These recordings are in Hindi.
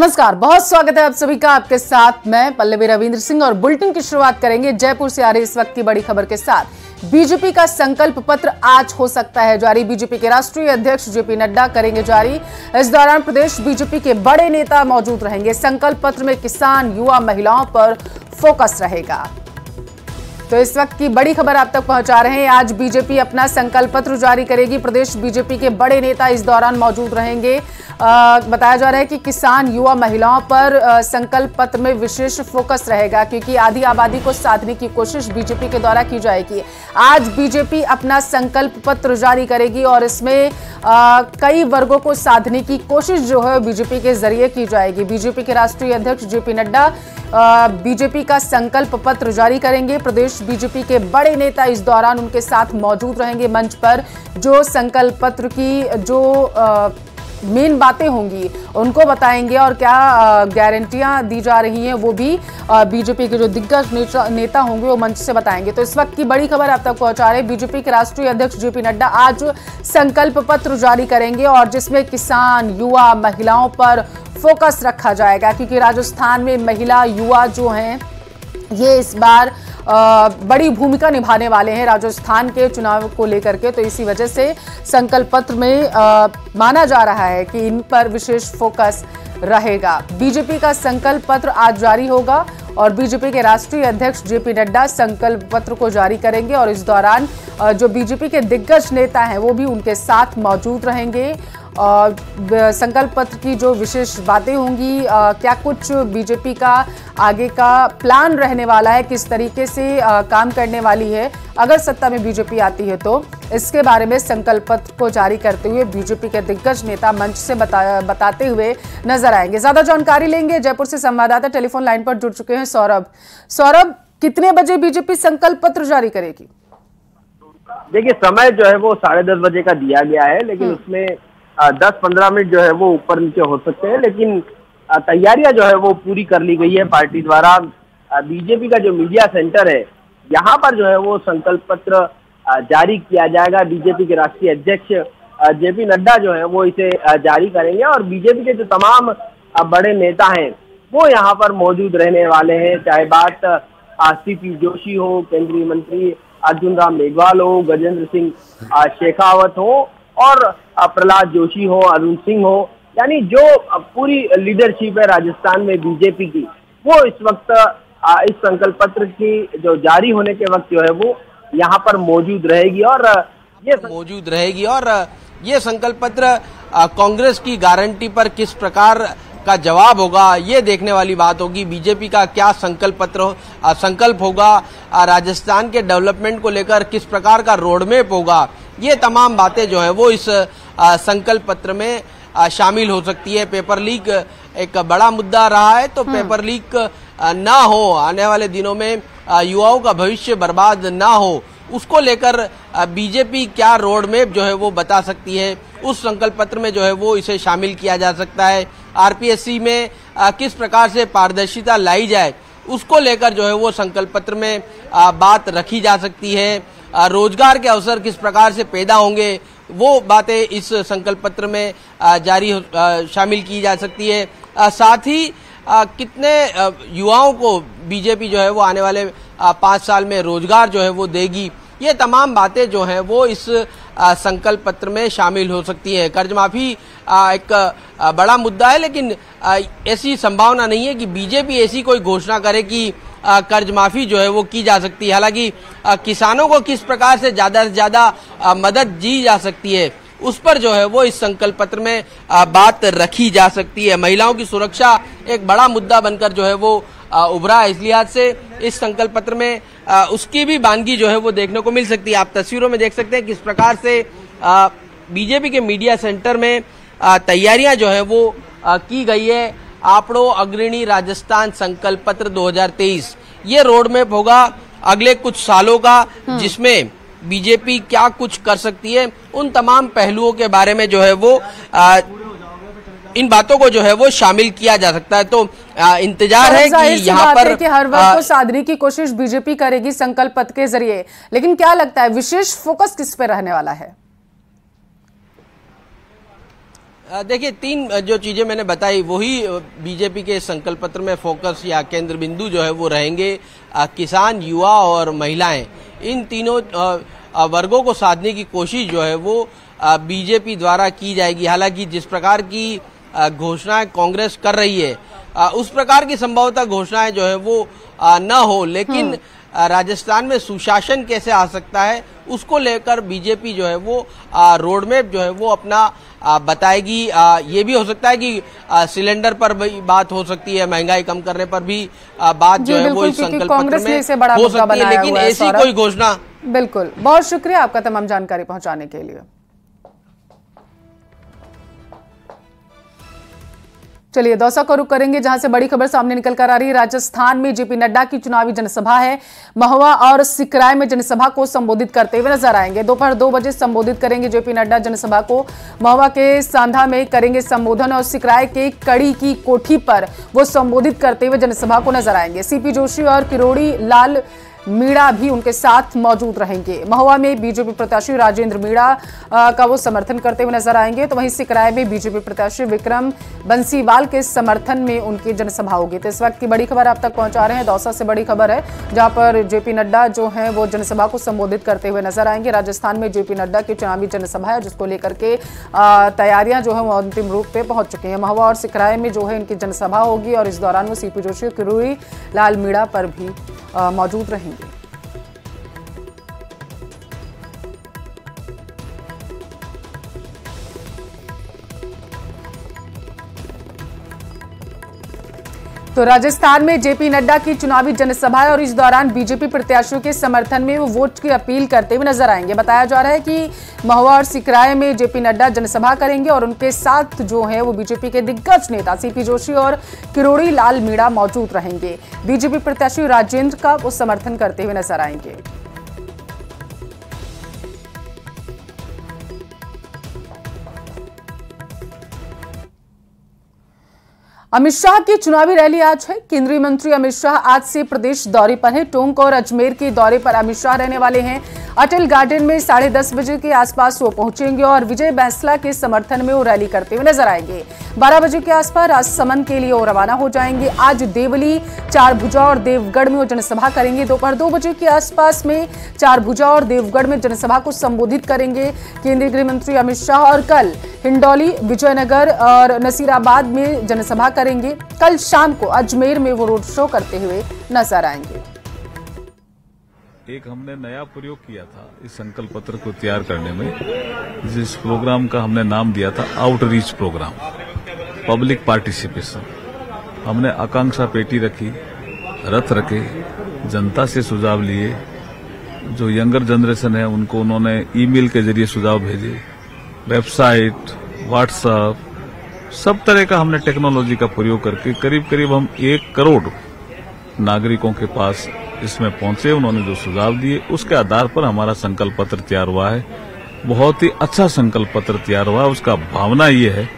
नमस्कार, बहुत स्वागत है आप सभी का। आपके साथ मैं पल्लवी रविंद्र सिंह और बुलेटिन की शुरुआत करेंगे जयपुर से आ रही इस वक्त की बड़ी खबर के साथ। बीजेपी का संकल्प पत्र आज हो सकता है जारी। बीजेपी के राष्ट्रीय अध्यक्ष जेपी नड्डा करेंगे जारी। इस दौरान प्रदेश बीजेपी के बड़े नेता मौजूद रहेंगे। संकल्प पत्र में किसान, युवा, महिलाओं पर फोकस रहेगा। तो इस वक्त की बड़ी खबर आप तक पहुंचा रहे हैं। आज बीजेपी अपना संकल्प पत्र जारी करेगी। प्रदेश बीजेपी के बड़े नेता इस दौरान मौजूद रहेंगे। बताया जा रहा है कि किसान, युवा, महिलाओं पर संकल्प पत्र में विशेष फोकस रहेगा, क्योंकि आधी आबादी को साधने की कोशिश बीजेपी के द्वारा की जाएगी। आज बीजेपी अपना संकल्प पत्र जारी करेगी और इसमें कई वर्गों को साधने की कोशिश जो है बीजेपी के जरिए की जाएगी। बीजेपी के राष्ट्रीय अध्यक्ष जेपी नड्डा बीजेपी का संकल्प पत्र जारी करेंगे। प्रदेश बीजेपी के बड़े नेता इस दौरान उनके साथ मौजूद रहेंगे। मंच पर जो संकल्प पत्र की जो मेन बातें होंगी उनको बताएंगे और क्या गारंटियां दी जा रही हैं वो भी बीजेपी के जो दिग्गज नेता होंगे वो मंच से बताएंगे। तो इस वक्त की बड़ी खबर आप तक पहुंचा रहे हैं। बीजेपी के राष्ट्रीय अध्यक्ष जेपी नड्डा आज संकल्प पत्र जारी करेंगे और जिसमें किसान, युवा, महिलाओं पर फोकस रखा जाएगा, क्योंकि राजस्थान में महिला, युवा जो हैं ये इस बार बड़ी भूमिका निभाने वाले हैं राजस्थान के चुनाव को लेकर के। तो इसी वजह से संकल्प पत्र में माना जा रहा है कि इन पर विशेष फोकस रहेगा। बीजेपी का संकल्प पत्र आज जारी होगा और बीजेपी के राष्ट्रीय अध्यक्ष जेपी नड्डा संकल्प पत्र को जारी करेंगे और इस दौरान जो बीजेपी के दिग्गज नेता हैं वो भी उनके साथ मौजूद रहेंगे। और संकल्प पत्र की जो विशेष बातें होंगी, क्या कुछ बीजेपी का आगे का प्लान रहने वाला है, किस तरीके से काम करने वाली है अगर सत्ता में बीजेपी आती है, तो इसके बारे में संकल्प पत्र को जारी करते हुए बीजेपी के दिग्गज नेता मंच से बताते हुए नजर आएंगे। ज्यादा जानकारी लेंगे। जयपुर से संवाददाता टेलीफोन लाइन पर जुड़ चुके हैं सौरभ, कितने बजे बीजेपी संकल्प पत्र जारी करेगी? देखिए, समय जो है वो 10:30 बजे का दिया गया है, लेकिन उसमें 10-15 मिनट जो है वो ऊपर नीचे हो सकते हैं, लेकिन तैयारियां जो है वो पूरी कर ली गई है पार्टी द्वारा। बीजेपी का जो मीडिया सेंटर है यहाँ पर जो है वो संकल्प पत्र जारी किया जाएगा। बीजेपी के राष्ट्रीय अध्यक्ष जेपी नड्डा जो है वो इसे जारी करेंगे और बीजेपी के जो तमाम बड़े नेता हैं वो यहाँ पर मौजूद रहने वाले हैं। चाहे बात सीपी जोशी हो, केंद्रीय मंत्री अर्जुन राम मेघवाल हो, गजेंद्र सिंह शेखावत हो और प्रहलाद जोशी हो, अरुण सिंह हो, यानी जो पूरी लीडरशिप है राजस्थान में बीजेपी की, वो इस वक्त इस संकल्प पत्र की जो जारी होने के वक्त जो है वो यहाँ पर मौजूद रहेगी और ये संकल्प पत्र कांग्रेस की गारंटी पर किस प्रकार का जवाब होगा, ये देखने वाली बात होगी। बीजेपी का क्या संकल्प होगा, राजस्थान के डेवलपमेंट को लेकर किस प्रकार का रोडमैप होगा, ये तमाम बातें जो है वो इस संकल्प पत्र में शामिल हो सकती है। पेपर लीक एक बड़ा मुद्दा रहा है, तो पेपर लीक ना हो, आने वाले दिनों में युवाओं का भविष्य बर्बाद ना हो, उसको लेकर बीजेपी क्या रोड मैप जो है वो बता सकती है, उस संकल्प पत्र में जो है वो इसे शामिल किया जा सकता है। आरपीएससी में किस प्रकार से पारदर्शिता लाई जाए, उसको लेकर जो है वो संकल्प पत्र में बात रखी जा सकती है। रोजगार के अवसर किस प्रकार से पैदा होंगे, वो बातें इस संकल्प पत्र में शामिल की जा सकती है। साथ ही कितने युवाओं को बीजेपी जो है वो आने वाले 5 साल में रोजगार जो है वो देगी, ये तमाम बातें जो हैं वो इस संकल्प पत्र में शामिल हो सकती है। कर्ज माफी एक बड़ा मुद्दा है, लेकिन ऐसी संभावना नहीं है कि बीजेपी ऐसी कोई घोषणा करे कि कर्ज माफी जो है वो की जा सकती है। हालांकि किसानों को किस प्रकार से ज्यादा मदद दी जा सकती है, उस पर जो है वो इस संकल्प पत्र में बात रखी जा सकती है। महिलाओं की सुरक्षा एक बड़ा मुद्दा बनकर जो है वो उभरा है, इस लिहाज से इस संकल्प पत्र में उसकी भी बानगी जो है वो देखने को मिल सकती है। आप तस्वीरों में देख सकते हैं किस प्रकार से बीजेपी के मीडिया सेंटर में तैयारियां जो है वो की गई है। आपड़ो अग्रणी राजस्थान संकल्प पत्र 2023, ये रोड मैप होगा अगले कुछ सालों का, जिसमें बीजेपी क्या कुछ कर सकती है, उन तमाम पहलुओं के बारे में जो है वो इन बातों को जो है वो शामिल किया जा सकता है। तो इंतजार है कि यहाँ पर कि हर वर्ग को साधने की कोशिश बीजेपी करेगी संकल्प पत्र के जरिए, लेकिन क्या लगता है विशेष फोकस किस पे रहने वाला है? देखिए, तीन जो चीजें मैंने बताई वही बीजेपी के संकल्प पत्र में फोकस या केंद्र बिंदु जो है वो रहेंगे। किसान, युवा और महिलाएं, इन तीनों वर्गों को साधने की कोशिश जो है वो बीजेपी द्वारा की जाएगी। हालांकि जिस प्रकार की घोषणाएं कांग्रेस कर रही है उस प्रकार की संभवतः घोषणाएं जो है वो न हो, लेकिन राजस्थान में सुशासन कैसे आ सकता है उसको लेकर बीजेपी जो है वो रोड मैप जो है वो अपना बताएगी। ये भी हो सकता है कि सिलेंडर पर भी बात हो सकती है, महंगाई कम करने पर भी बात जो है वो इस संकल्प पत्र में हो सकती है, लेकिन ऐसी कोई घोषणा। बिल्कुल, बहुत शुक्रिया आपका तमाम जानकारी पहुंचाने के लिए। चलिए दौसा का रुख करेंगे, जहां से बड़ी खबर सामने निकल कर आ रही है। राजस्थान में जेपी नड्डा की चुनावी जनसभा है। महुआ और सिकराय में जनसभा को संबोधित करते हुए नजर आएंगे। दोपहर 2 बजे संबोधित करेंगे जेपी नड्डा जनसभा को। महुआ के सांधा में करेंगे संबोधन और सिकराय के कड़ी की कोठी पर वो संबोधित करते हुए जनसभा को नजर आएंगे। सीपी जोशी और किरोड़ी लाल मीणा भी उनके साथ मौजूद रहेंगे। महुआ में बीजेपी प्रत्याशी राजेंद्र मीणा का वो समर्थन करते हुए नजर आएंगे, तो वहीं सिकराय में बीजेपी प्रत्याशी विक्रम बंसीवाल के समर्थन में उनकी जनसभा होगी। तो इस वक्त की बड़ी खबर आप तक पहुंचा रहे हैं। दौसा से बड़ी खबर है, जहां पर जेपी नड्डा जो है वो जनसभा को संबोधित करते हुए नजर आएंगे। राजस्थान में जेपी नड्डा की चुनावी जनसभा है, जिसको लेकर के तैयारियां जो है वो अंतिम रूप पे पहुंच चुकी हैं। महुआ और सिकराय में जो है इनकी जनसभा होगी और इस दौरान वो सीपी जोशी और किरोड़ी लाल मीणा पर भी मौजूद रहेंगे। तो राजस्थान में जेपी नड्डा की चुनावी जनसभा है और इस दौरान बीजेपी प्रत्याशियों के समर्थन में वो वोट की अपील करते हुए नजर आएंगे। बताया जा रहा है कि महुआ और सिकराय में जेपी नड्डा जनसभा करेंगे और उनके साथ जो है वो बीजेपी के दिग्गज नेता सीपी जोशी और किरोड़ी लाल मीणा मौजूद रहेंगे। बीजेपी प्रत्याशी राजेंद्र का वो समर्थन करते हुए नजर आएंगे। अमित शाह की चुनावी रैली आज है। केंद्रीय मंत्री अमित शाह आज से प्रदेश दौरे पर हैं। टोंक और अजमेर के दौरे पर अमित शाह रहने वाले हैं। अटल गार्डन में 10:30 बजे के आसपास वो पहुंचेंगे और विजय बैंसला के समर्थन में वो रैली करते हुए नजर आएंगे। 12 बजे के आसपास राजसमंद के लिए वो रवाना हो जाएंगे। आज देवली, चारभुजा और देवगढ़ में वो जनसभा करेंगे। दोपहर 2 बजे के आसपास में चारभुजा और देवगढ़ में जनसभा को संबोधित करेंगे केंद्रीय गृह मंत्री अमित शाह। और कल हिंडौली, विजयनगर और नसीराबाद में जनसभा करेंगे। कल शाम को अजमेर में वो रोड शो करते हुए नजर आएंगे। एक हमने नया प्रयोग किया था इस संकल्प पत्र को तैयार करने में, जिस प्रोग्राम का हमने नाम दिया था आउटरीच प्रोग्राम, पब्लिक पार्टिसिपेशन। हमने आकांक्षा पेटी रखी, रथ रखे, जनता से सुझाव लिए। जो यंगर जनरेशन है उनको उन्होंने ईमेल के जरिए सुझाव भेजे, वेबसाइट, व्हाट्सएप, सब तरह का हमने टेक्नोलॉजी का प्रयोग करके करीब करीब हम 1 करोड़ नागरिकों के पास इसमें पहुंचे। उन्होंने जो सुझाव दिए उसके आधार पर हमारा संकल्प पत्र तैयार हुआ है। बहुत ही अच्छा संकल्प पत्र तैयार हुआ। उसका भावना ये है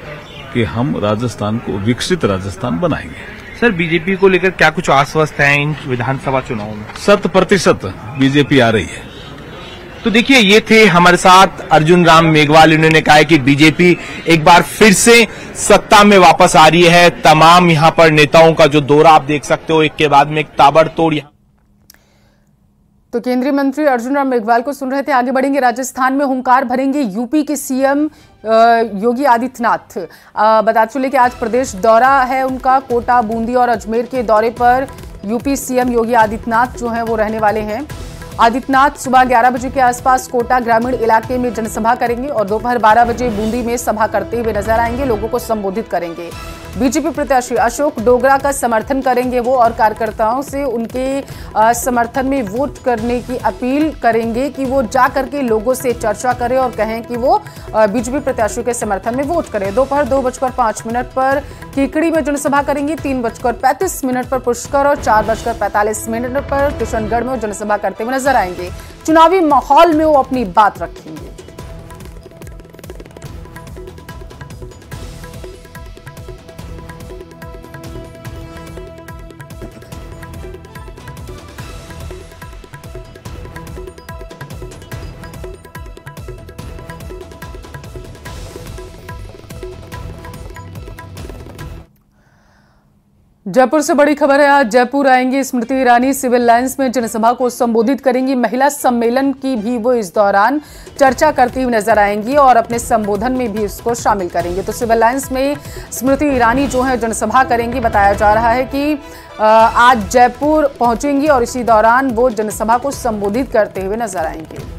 कि हम राजस्थान को विकसित राजस्थान बनाएंगे। सर, बीजेपी को लेकर क्या कुछ आश्वस्त है इन विधानसभा चुनावों में? 100% बीजेपी आ रही है। तो देखिए, ये थे हमारे साथ अर्जुन राम मेघवाल। इन्होंने कहा है कि बीजेपी एक बार फिर से सत्ता में वापस आ रही है। तमाम यहां पर नेताओं का जो दौरा आप देख सकते हो, एक के बाद में एक ताबड़तोड़। तो केंद्रीय मंत्री अर्जुन राम मेघवाल को सुन रहे थे। आगे बढ़ेंगे। राजस्थान में हुंकार भरेंगे यूपी के सीएम योगी आदित्यनाथ। बता चले कि आज प्रदेश दौरा है उनका। कोटा, बूंदी और अजमेर के दौरे पर यूपी सीएम योगी आदित्यनाथ जो हैं वो रहने वाले हैं। आदित्यनाथ सुबह 11 बजे के आसपास कोटा ग्रामीण इलाके में जनसभा करेंगे और दोपहर 12 बजे बूंदी में सभा करते हुए नजर आएंगे, लोगों को संबोधित करेंगे। बीजेपी प्रत्याशी अशोक डोगरा का समर्थन करेंगे वो और कार्यकर्ताओं से उनके समर्थन में वोट करने की अपील करेंगे कि वो जा करके लोगों से चर्चा करें और कहें कि वो बीजेपी प्रत्याशियों के समर्थन में वोट करें। दोपहर 2:05 पर कीकड़ी में जनसभा करेंगी। 3:35 पर पुष्कर और 4:45 पर किशनगढ़ में जनसभा करते हुए नजर आएंगे। चुनावी माहौल में वो अपनी बात रखेंगे। जयपुर से बड़ी खबर है। आज जयपुर आएंगी स्मृति ईरानी। सिविल लाइंस में जनसभा को संबोधित करेंगी। महिला सम्मेलन की भी वो इस दौरान चर्चा करती हुई नजर आएंगी और अपने संबोधन में भी इसको शामिल करेंगे। तो सिविल लाइंस में स्मृति ईरानी जो है जनसभा करेंगी। बताया जा रहा है कि आज जयपुर पहुंचेंगी और इसी दौरान वो जनसभा को संबोधित करते हुए नजर आएंगे।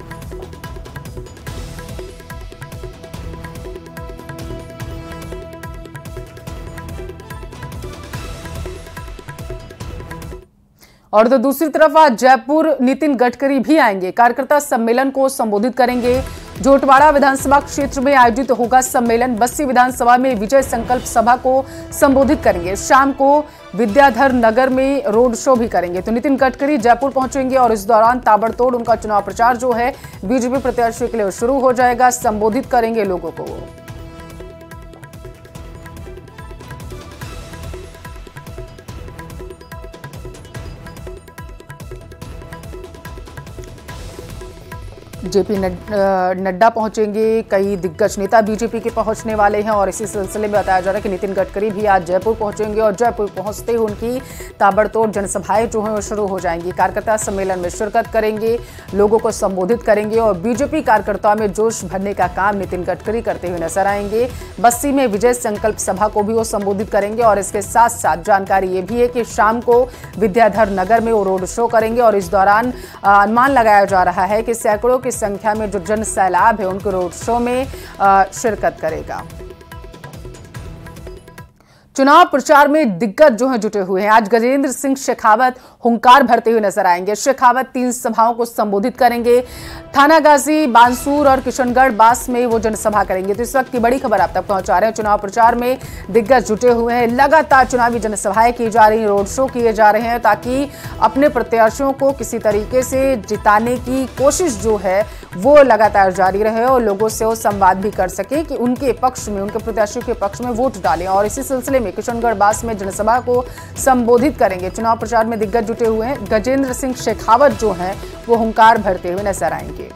और तो दूसरी तरफ आज जयपुर नितिन गडकरी भी आएंगे। कार्यकर्ता सम्मेलन को संबोधित करेंगे। जोटवाड़ा विधानसभा क्षेत्र में आयोजित होगा सम्मेलन। बस्सी विधानसभा में विजय संकल्प सभा को संबोधित करेंगे। शाम को विद्याधर नगर में रोड शो भी करेंगे। तो नितिन गडकरी जयपुर पहुंचेंगे और इस दौरान ताबड़तोड़ उनका चुनाव प्रचार जो है बीजेपी प्रत्याशी के लिए शुरू हो जाएगा। संबोधित करेंगे लोगों को। जेपी नड्डा पहुंचेंगे। कई दिग्गज नेता बीजेपी के पहुंचने वाले हैं और इसी सिलसिले में बताया जा रहा है कि नितिन गडकरी भी आज जयपुर पहुंचेंगे और जयपुर पहुंचते ही उनकी ताबड़तोड़ जनसभाएं जो हैं वो शुरू हो जाएंगी। कार्यकर्ता सम्मेलन में शिरकत करेंगे, लोगों को संबोधित करेंगे और बीजेपी कार्यकर्ताओं में जोश भरने का काम नितिन गडकरी करते हुए नजर आएंगे। बस्सी में विजय संकल्प सभा को भी वो संबोधित करेंगे और इसके साथ साथ जानकारी ये भी है कि शाम को विद्याधर नगर में वो रोड शो करेंगे और इस दौरान अनुमान लगाया जा रहा है कि सैकड़ों की संख्या में जो जन सैलाब है उनको रोड शो में शिरकत करेगा। चुनाव प्रचार में दिग्गज जो है जुटे हुए हैं। आज गजेंद्र सिंह शेखावत हुंकार भरते हुए नजर आएंगे। शेखावत 3 सभाओं को संबोधित करेंगे। थानागाजी, बानसूर और किशनगढ़ बास में वो जनसभा करेंगे। तो इस वक्त की बड़ी खबर आप तक पहुंचा रहे हैं। चुनाव प्रचार में दिग्गज जुटे हुए हैं। लगातार चुनावी जनसभाएं की जा रही हैं, रोड शो किए जा रहे हैं ताकि अपने प्रत्याशियों को किसी तरीके से जिताने की कोशिश जो है वो लगातार जारी रहे और लोगों से वो संवाद भी कर सके कि उनके पक्ष में, उनके प्रत्याशियों के पक्ष में वोट डालें। और इसी सिलसिले में किशनगढ़ बास में जनसभा को संबोधित करेंगे। चुनाव प्रचार में दिग्गज जुटे हुए हैं। गजेंद्र सिंह शेखावत जो हैं वो हुंकार भरते हुए नजर आएंगे।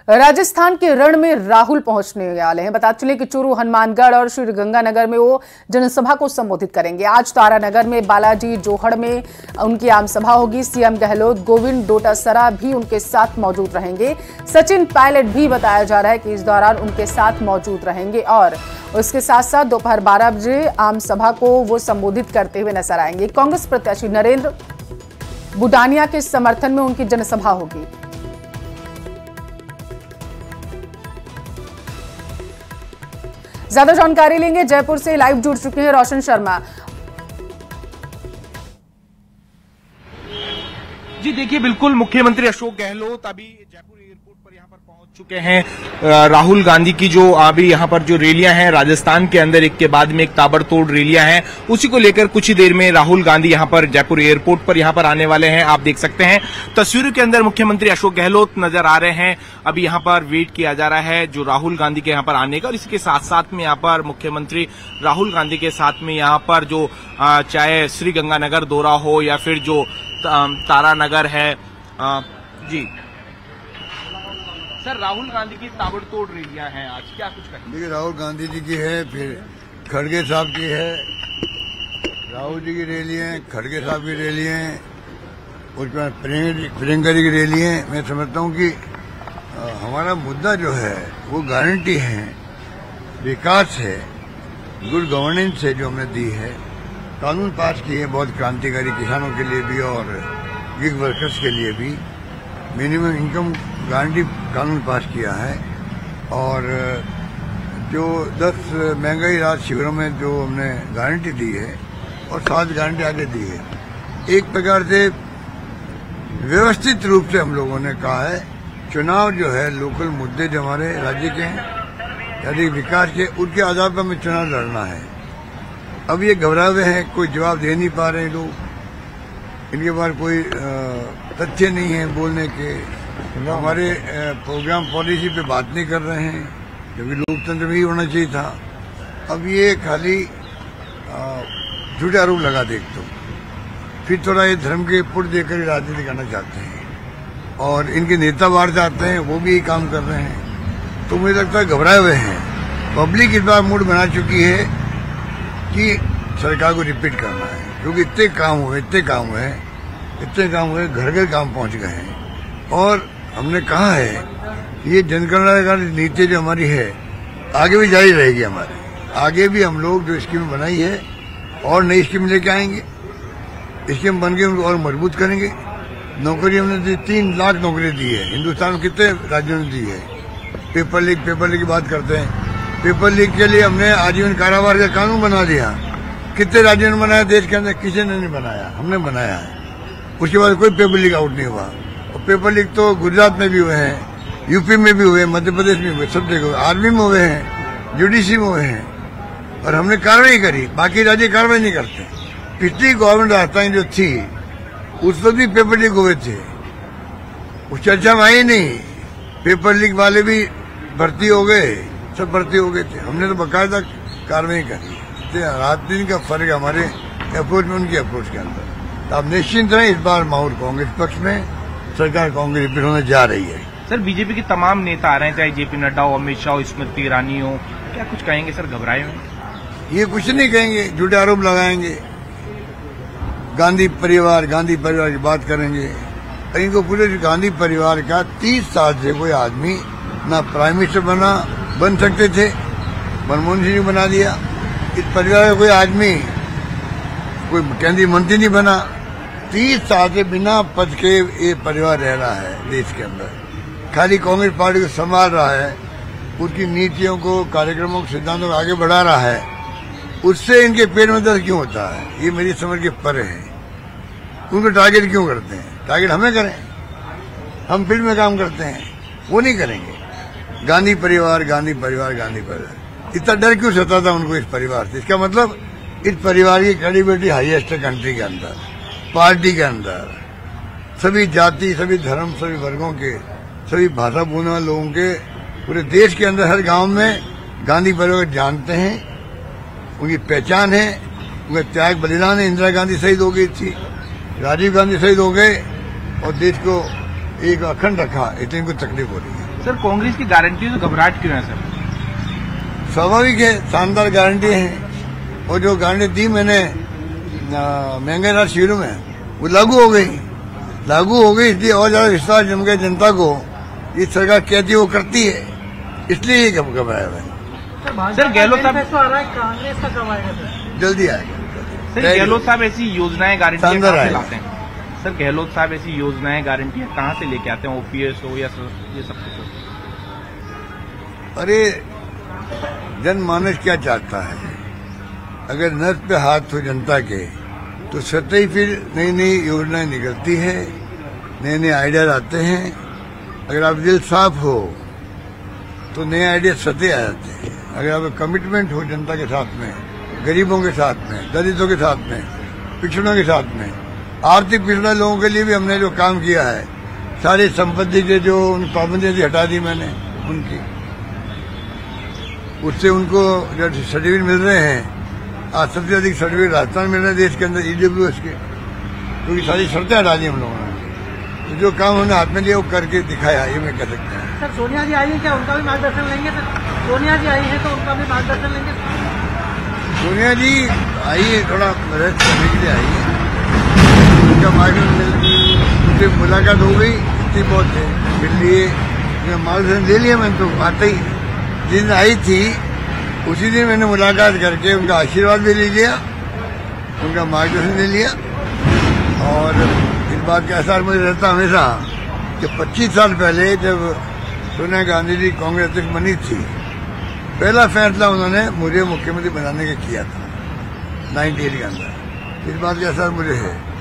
राजस्थान के रण में राहुल पहुंचने वाले हैं। बता चले कि चूरू, हनुमानगढ़ और श्रीगंगानगर में वो जनसभा को संबोधित करेंगे। आज तारानगर में, बालाजी, जोहड़ में उनकी आम सभा होगी। सीएम गहलोत, गोविंद डोटासरा भी उनके साथ मौजूद रहेंगे। सचिन पायलट भी बताया जा रहा है कि इस दौरान उनके साथ मौजूद रहेंगे और उसके साथ साथ दोपहर 12 बजे आम सभा को वो संबोधित करते हुए नजर आएंगे। कांग्रेस प्रत्याशी नरेंद्र बुडानिया के समर्थन में उनकी जनसभा होगी। ज्यादा जानकारी लेंगे। जयपुर से लाइव जुड़ चुके हैं रोशन शर्मा। जी देखिए, बिल्कुल मुख्यमंत्री अशोक गहलोत अभी जयपुर एयरपोर्ट पर यहाँ पर पहुंच चुके हैं। राहुल गांधी की जो अभी यहाँ पर जो रैलियां हैं राजस्थान के अंदर, एक के बाद में एक ताबड़तोड़ रैलियां हैं, उसी को लेकर कुछ ही देर में राहुल गांधी यहाँ पर जयपुर एयरपोर्ट पर यहाँ पर आने वाले हैं। आप देख सकते हैं तस्वीरों के अंदर मुख्यमंत्री अशोक गहलोत नजर आ रहे हैं। अभी यहाँ पर वेट किया जा रहा है जो राहुल गांधी के यहाँ पर आने का, और इसके साथ साथ में यहाँ पर मुख्यमंत्री राहुल गांधी के साथ में यहाँ पर जो चाहे श्रीगंगानगर दौरा हो या फिर जो तारानगर है। जी सर, राहुल गांधी की ताबड़तोड़ रैलियां हैं आज, क्या कुछ कहेंगे? देखिए, राहुल गांधी जी की है, फिर खड़गे साहब की है, राहुल जी की रैली है, खड़गे साहब की रैली है, उसके बाद प्रियंका जी की रैली है। मैं समझता हूँ कि हमारा मुद्दा जो है वो गारंटी है, विकास है, गुड गवर्नेंस है जो हमने दी है, कानून पास किए हैं बहुत क्रांतिकारी, किसानों के लिए भी और गिग वर्कर्स के लिए भी। मिनिमम इनकम गारंटी कानून पास किया है और जो 10 महंगाई राहत शिविरों में जो हमने गारंटी दी है और 7 गारंटी आगे दी है। एक प्रकार से व्यवस्थित रूप से हम लोगों ने कहा है चुनाव जो है लोकल मुद्दे जो हमारे राज्य के हैं, यदि विकास के, उनके आधार पर हमें चुनाव लड़ना है। अब ये घबराए हुए हैं, कोई जवाब दे नहीं पा रहे लोग, इनके पास कोई तथ्य नहीं है बोलने के। हमारे प्रोग्राम पॉलिसी पे बात नहीं कर रहे हैं, क्योंकि लोकतंत्र में ही होना चाहिए था। अब ये खाली झूठे आरोप लगा दे तो फिर थोड़ा ये धर्म के पुट देकर राजनीति करना चाहते हैं और इनके नेता बाहर जाते हैं, वो भी यही काम कर रहे हैं। तो मुझे लगता है घबराए हुए हैं। पब्लिक इस बार मूड बना चुकी है कि सरकार को रिपीट करना है, क्योंकि इतने काम हुए, घर घर काम पहुंच गए हैं। और हमने कहा है ये जनकल्याणकारी नीति जो हमारी है आगे भी जारी रहेगी हमारी। आगे भी हम लोग जो स्कीम बनाई है और नई स्कीम लेके आएंगे, स्कीम बन के उनको और मजबूत करेंगे। नौकरी हमने दी, 3 लाख नौकरी दी है। हिंदुस्तान में कितने राज्यों ने दी है। पेपर लीक की बात करते हैं। पेपर लीक के लिए हमने आजीवन कारावास का कानून बना दिया। कितने राज्यों ने बनाया देश के अंदर? किसी ने नहीं बनाया, हमने बनाया है। उसके बाद कोई पेपर लीक आउट नहीं हुआ। और पेपर लीक तो गुजरात में भी हुए हैं, यूपी में भी हुए, मध्य प्रदेश में हुए, सब जगह आर्मी में हुए हैं, जुडिशरी में हुए हैं। और हमने कार्रवाई करी, बाकी राज्य कार्रवाई नहीं करते। पिछली गवर्नमेंट राजस्थान जो थी उसमें भी पेपर लीक हुए थे, उस चर्चा में आई नहीं। पेपर लीक वाले भी भर्ती हो गए, सब भर्ती हो गए थे। हमने तो बाकायदा कार्रवाई करी। रात दिन का फर्क है हमारे अप्रोच में, उनकी अप्रोच के अंदर। तो आप निश्चिंत रहें, इस बार माहौल कांग्रेस पक्ष में, सरकार कांग्रेस रिपीट होने जा रही है। सर, बीजेपी के तमाम नेता आ रहे हैं, चाहे जेपी नड्डा हो, अमित शाह हो, स्मृति ईरानी हो, क्या कुछ कहेंगे सर? घबराए हुए? ये कुछ नहीं कहेंगे, झूठे आरोप लगाएंगे, गांधी परिवार की बात करेंगे। इनको पूरे गांधी परिवार का 30 साल से कोई आदमी ना प्राइम मिनिस्टर बन सकते थे, मनमोहन सिंह ने बना दिया। इस परिवार का कोई आदमी कोई केंद्रीय मंत्री नहीं बना। 30 साल से बिना पद के ये परिवार रह रहा है देश के अंदर। खाली कांग्रेस पार्टी को संभाल रहा है, उसकी नीतियों को, कार्यक्रमों को, सिद्धांतों को आगे बढ़ा रहा है। उससे इनके पेट में दर्द क्यों होता है, ये मेरी समझ के परे है। उनको टारगेट क्यों करते हैं? टारगेट हमें करें, हम फील्ड में काम करते हैं, वो नहीं करेंगे। गांधी परिवार इतना डर क्यों सताता उनको इस परिवार से? इसका मतलब इस परिवार की क्रेडिबिलिटी हाईएस्ट है कंट्री के अंदर, पार्टी के अंदर। सभी जाति, सभी धर्म, सभी वर्गों के, सभी भाषा बोलने वाले लोगों के पूरे देश के अंदर हर गांव में गांधी परिवार जानते हैं, उनकी पहचान है, उनका त्याग बलिदान है। इंदिरा गांधी शहीद हो गई थी, राजीव गांधी शहीद हो गए और देश को एक अखंड रखा, इतनी इनको तकलीफ हो रही है। सर, कांग्रेस की गारंटी तो घबराहट क्यों है सर? स्वाभाविक है, शानदार गारंटी है। और जो गारंटी दी मैंने महंगाई राहत शिविरों में, वो लागू हो गई इसलिए और ज्यादा विश्वास जम गया जनता को। ये सरकार कहती है वो करती है, इसलिए ये घबराया है। सर, गहलोत साहब कांग्रेस का कब आएगा? जल्दी आएगा। सर, गहलोत साहब ऐसी योजनाएं गारंटियां कहाँ से लाते हैं? सर, गहलोत साहब ऐसी योजनाएं गारंटियां कहाँ से लेके आते हैं? ओपीएस हो या ये सब कुछ? अरे जनमानस क्या चाहता है? अगर नस पे हाथ हो जनता के तो सतह ही फिर नई योजनाएं निकलती है, नए आइडिया आते हैं। अगर आप दिल साफ हो तो नए आइडिया सतह आ जाते हैं। अगर आप कमिटमेंट हो जनता के साथ में, गरीबों के साथ में, दलितों के साथ में, पिछड़ों के साथ में, आर्थिक पिछड़े लोगों के लिए भी हमने जो काम किया है, सारी संपत्ति के जो उन पाबंदियां हटा दी मैंने उनकी, उससे उनको जो सर्टिफिकेट मिल रहे हैं, आज सबसे अधिक सर्टिफिकेट राजस्थान मिल रहे हैं देश के अंदर EWS के, क्योंकि सारी शर्तें हटा दी हम लोगों ने। तो जो काम उन्होंने हाथ में लिया वो करके दिखाया, ये मैं कह सकता हूँ। सर, सोनिया जी आई है क्या? उनका भी मार्गदर्शन लेंगे सर? सोनिया जी आई है तो उनका भी मार्गदर्शन लेंगे? सोनिया जी आई है, थोड़ा रेस्ट करने के लिए आई है, उनका मार्गदर्शन, उनसे मुलाकात हो गई, इतनी बहुत है, फिर लिए मार्गदर्शन ले लिया मैंने। तो आते ही जिस दिन आई थी उसी दिन मैंने मुलाकात करके उनका आशीर्वाद भी ले लिया, उनका मार्गदर्शन ले लिया। और इस बात का एहसास मुझे रहता हमेशा कि 25 साल पहले जब सोनिया गांधी जी कांग्रेस अध्यक्ष बनी थी, पहला फैसला उन्होंने मुझे मुख्यमंत्री बनाने का किया था 98 के अंदर। इस बात का एहसास मुझे है।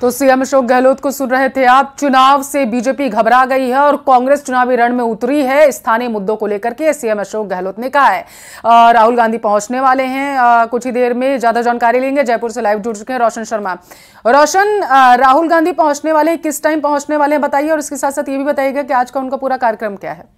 तो सीएम अशोक गहलोत को सुन रहे थे आप। चुनाव से बीजेपी घबरा गई है और कांग्रेस चुनावी रण में उतरी है स्थानीय मुद्दों को लेकर के, सीएम अशोक गहलोत ने कहा है। राहुल गांधी पहुंचने वाले हैं कुछ ही देर में, ज्यादा जानकारी लेंगे। जयपुर से लाइव जुड़ चुके हैं रोशन शर्मा। रोशन, राहुल गांधी पहुंचने वाले, किस टाइम पहुंचने वाले हैं बताइए, और इसके साथ साथ ये भी बताइएगा कि आज का उनका पूरा कार्यक्रम क्या है।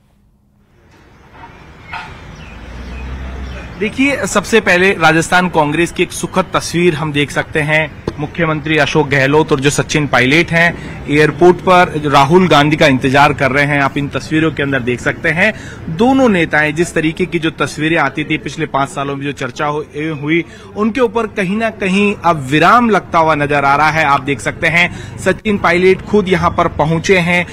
देखिए, सबसे पहले राजस्थान कांग्रेस की एक सुखद तस्वीर हम देख सकते हैं। मुख्यमंत्री अशोक गहलोत और जो सचिन पायलट हैं एयरपोर्ट पर राहुल गांधी का इंतजार कर रहे हैं। आप इन तस्वीरों के अंदर देख सकते हैं दोनों नेताएं, जिस तरीके की जो तस्वीरें आती थी पिछले 5 सालों में जो चर्चा हुई उनके ऊपर कहीं ना कहीं अब विराम लगता हुआ नजर आ रहा है। आप देख सकते हैं सचिन पायलट खुद यहां पर पहुंचे हैं,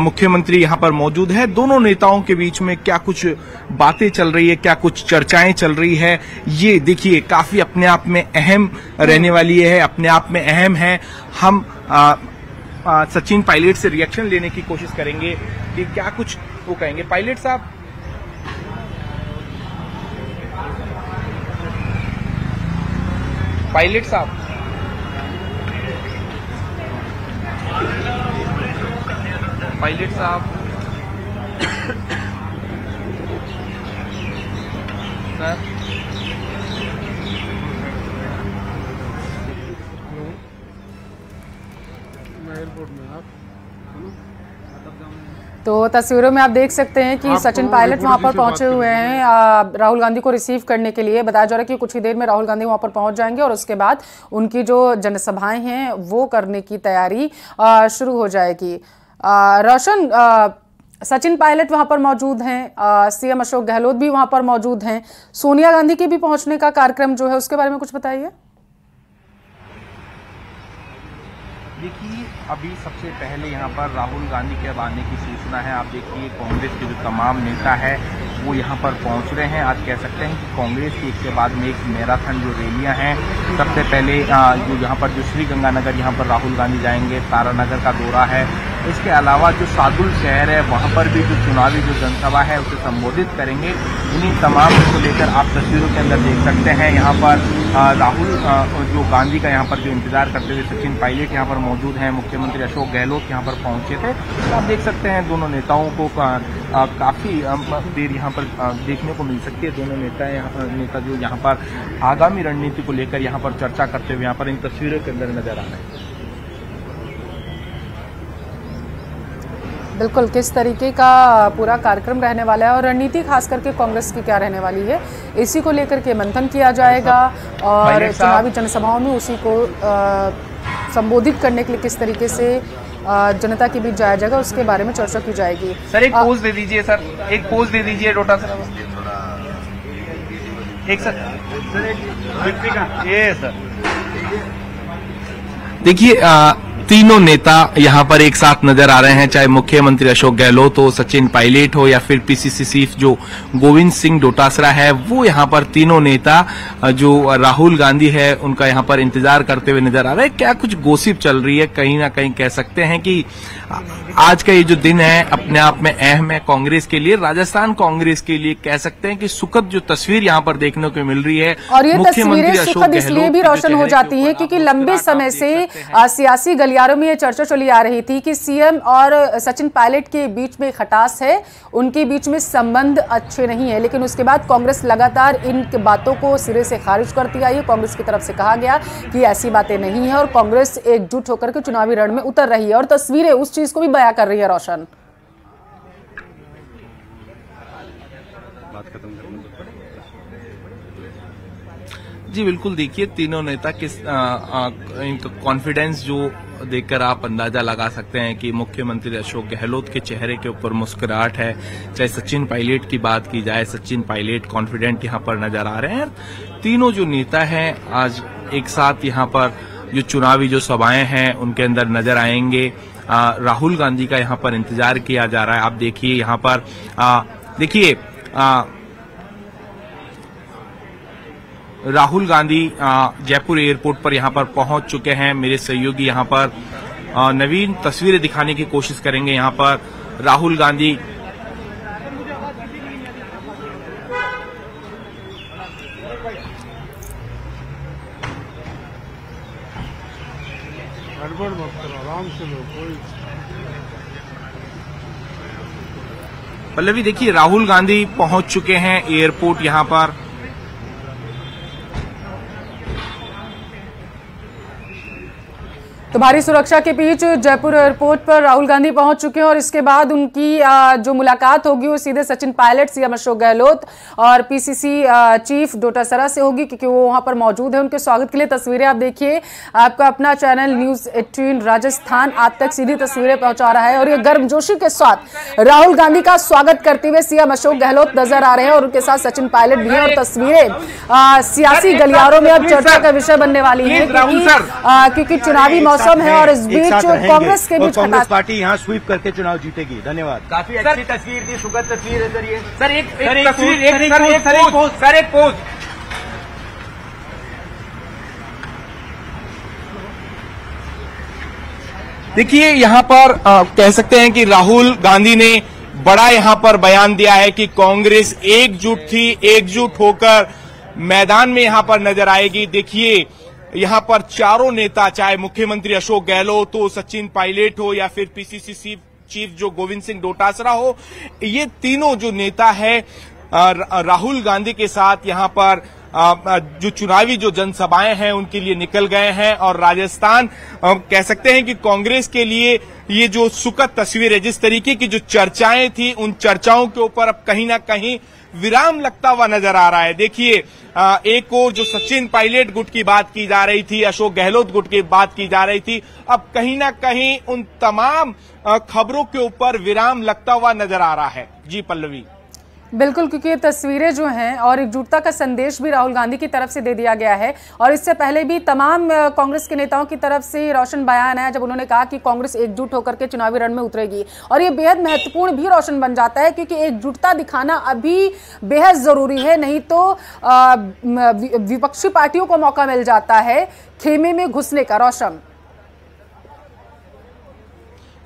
मुख्यमंत्री यहां पर मौजूद है। दोनों नेताओं के बीच में क्या कुछ बातें चल रही है, क्या कुछ चर्चाएं चल रही है, ये देखिए काफी अपने आप में अहम रहने वाली है, अपने आप में अहम है। हम सचिन पायलट से रिएक्शन लेने की कोशिश करेंगे कि क्या कुछ वो कहेंगे। पायलट साहब, पायलट साहब, पायलट साहब, सर तो तस्वीरों में आप देख सकते हैं कि सचिन पायलट वहां पर पहुंचे हुए हैं राहुल गांधी को रिसीव करने के लिए। बताया जा रहा है कि कुछ ही देर में राहुल गांधी वहां पर पहुंच जाएंगे और उसके बाद उनकी जो जनसभाएं हैं वो करने की तैयारी शुरू हो जाएगी। रोशन, सचिन पायलट वहां पर मौजूद हैं, सीएम अशोक गहलोत भी वहां पर मौजूद हैं, सोनिया गांधी के भी पहुंचने का कार्यक्रम जो है उसके बारे में कुछ बताइए। देखिए अभी सबसे पहले यहाँ पर राहुल गांधी के अब आने की सूचना है। आप देखिए कांग्रेस के जो तमाम नेता है वो यहाँ पर पहुँच रहे हैं। आज कह सकते हैं कि कांग्रेस की एक के बाद में एक मैराथन जो रैलियाँ हैं, सबसे पहले जो यहाँ पर जो श्रीगंगानगर यहाँ पर राहुल गांधी जाएंगे, तारानगर का दौरा है। इसके अलावा जो सादुल शहर है वहाँ पर भी जो चुनावी जो जनसभा है उसे संबोधित करेंगे। इन्हीं तमाम को लेकर आप तस्वीरों के अंदर देख सकते हैं यहाँ पर राहुल जो गांधी का यहाँ पर जो इंतजार करते हुए सचिन पायलट यहाँ पर मौजूद हैं, मुख्यमंत्री अशोक गहलोत यहाँ पर पहुंचे थे। तो आप देख सकते हैं दोनों नेताओं को काफी देर यहाँ पर देखने को मिल सकती है। दोनों नेता जो यहाँ पर आगामी रणनीति को लेकर यहाँ पर चर्चा करते हुए यहाँ पर इन तस्वीरों के अंदर नजर आ रहे हैं। बिल्कुल, किस तरीके का पूरा कार्यक्रम रहने वाला है और रणनीति खास करके कांग्रेस की क्या रहने वाली है, इसी को लेकर के मंथन किया जाएगा और चुनावी जनसभाओं में उसी को संबोधित करने के लिए किस तरीके से जनता के बीच जाया जाएगा उसके बारे में चर्चा की जाएगी। सर एक पोज दे दीजिए, सर एक पोज दे दीजिए डोटा सर, एक सर ये सर देखिए तीनों नेता यहाँ पर एक साथ नजर आ रहे हैं, चाहे मुख्यमंत्री अशोक गहलोत हो, सचिन पायलट हो या फिर पीसीसी चीफ जो गोविंद सिंह डोटासरा है, वो यहाँ पर तीनों नेता जो राहुल गांधी है उनका यहाँ पर इंतजार करते हुए नजर आ रहे हैं। क्या कुछ गोसिप चल रही है, कहीं ना कहीं कह सकते हैं कि आज का ये जो दिन है अपने आप में अहम है कांग्रेस के लिए, राजस्थान कांग्रेस के लिए। कह सकते हैं कि सुखद जो तस्वीर यहाँ पर देखने को मिल रही है और ये तस्वीरें सुखद इसलिए भी रोशन हो जाती है क्योंकि लंबे समय से सियासी गलियारों में ये चर्चा चली आ रही थी कि सीएम और सचिन पायलट के बीच में खटास है, उनके बीच में संबंध अच्छे नहीं है। लेकिन उसके बाद कांग्रेस लगातार इन बातों को सिरे से खारिज करती आई है। कांग्रेस की तरफ से कहा गया कि ऐसी बातें नहीं है और कांग्रेस एकजुट होकर के चुनावी रण में उतर रही है और तस्वीरें उस चीज को भी बयां कर रही है। रोशन, जी बिल्कुल, देखिए तीनों नेता किस इनका कॉन्फिडेंस जो देखकर आप अंदाजा लगा सकते हैं कि मुख्यमंत्री अशोक गहलोत के चेहरे के ऊपर मुस्कुराहट है। चाहे सचिन पायलट की बात की जाए, सचिन पायलट कॉन्फिडेंट यहाँ पर नजर आ रहे हैं। तीनों जो नेता हैं आज एक साथ यहाँ पर जो चुनावी जो सभाएं हैं उनके अंदर नजर आएंगे। राहुल गांधी का यहाँ पर इंतजार किया जा रहा है। आप देखिए यहाँ पर देखिए राहुल गांधी जयपुर एयरपोर्ट पर यहाँ पर पहुंच चुके हैं। मेरे सहयोगी यहाँ पर नवीन तस्वीरें दिखाने की कोशिश करेंगे। यहाँ पर राहुल गांधी पल्लवी देखिए राहुल गांधी पहुंच चुके हैं एयरपोर्ट यहाँ पर। तो भारी सुरक्षा के बीच जयपुर एयरपोर्ट पर राहुल गांधी पहुंच चुके हैं और इसके बाद उनकी जो मुलाकात होगी वो सीधे सचिन पायलट, सीएम अशोक गहलोत और पीसीसी चीफ डोटासरा से होगी, क्योंकि वो वहां पर मौजूद है। उनके स्वागत के लिए तस्वीरें आप देखिए, आपका अपना चैनल न्यूज 18 राजस्थान आप तक सीधी तस्वीरें पहुंचा रहा है और ये गर्मजोशी के साथ राहुल गांधी का स्वागत करते हुए सीएम अशोक गहलोत नजर आ रहे हैं और उनके साथ सचिन पायलट भी हैं। और तस्वीरें सियासी गलियारों में अब चर्चा का विषय बनने वाली है, क्योंकि चुनावी मौसम है और इस बीच कांग्रेस के बीच कांग्रेस पार्टी यहाँ स्वीप करके चुनाव जीतेगी। धन्यवाद। काफी अच्छी तस्वीर थी, सुखद तस्वीर है सर ये। सर एक पोज। देखिए यहाँ पर कह सकते हैं कि राहुल गांधी ने बड़ा यहाँ पर बयान दिया है कि कांग्रेस एकजुट थी, एकजुट होकर मैदान में यहाँ पर नजर आएगी। देखिए यहाँ पर चारों नेता, चाहे मुख्यमंत्री अशोक गहलोत हो, सचिन पायलट हो या फिर पीसीसी चीफ जो गोविंद सिंह डोटासरा हो, ये तीनों जो नेता है राहुल गांधी के साथ यहाँ पर जो चुनावी जो जनसभाएं हैं उनके लिए निकल गए हैं। और राजस्थान कह सकते हैं कि कांग्रेस के लिए ये जो सुखद तस्वीर है, जिस तरीके की जो चर्चाएं थी उन चर्चाओं के ऊपर अब कहीं ना कहीं विराम लगता हुआ नजर आ रहा है। देखिए एक और जो सचिन पायलट गुट की बात की जा रही थी, अशोक गहलोत गुट की बात की जा रही थी, अब कहीं ना कहीं उन तमाम खबरों के ऊपर विराम लगता हुआ नजर आ रहा है। जी पल्लवी। बिल्कुल, क्योंकि ये तस्वीरें जो हैं और एकजुटता का संदेश भी राहुल गांधी की तरफ से दे दिया गया है और इससे पहले भी तमाम कांग्रेस के नेताओं की तरफ से रोशन बयान है जब उन्होंने कहा कि कांग्रेस एकजुट होकर के चुनावी रण में उतरेगी। और ये बेहद महत्वपूर्ण भी रोशन बन जाता है, क्योंकि एकजुटता दिखाना अभी बेहद जरूरी है, नहीं तो विपक्षी पार्टियों को मौका मिल जाता है खेमे में घुसने का। रोशन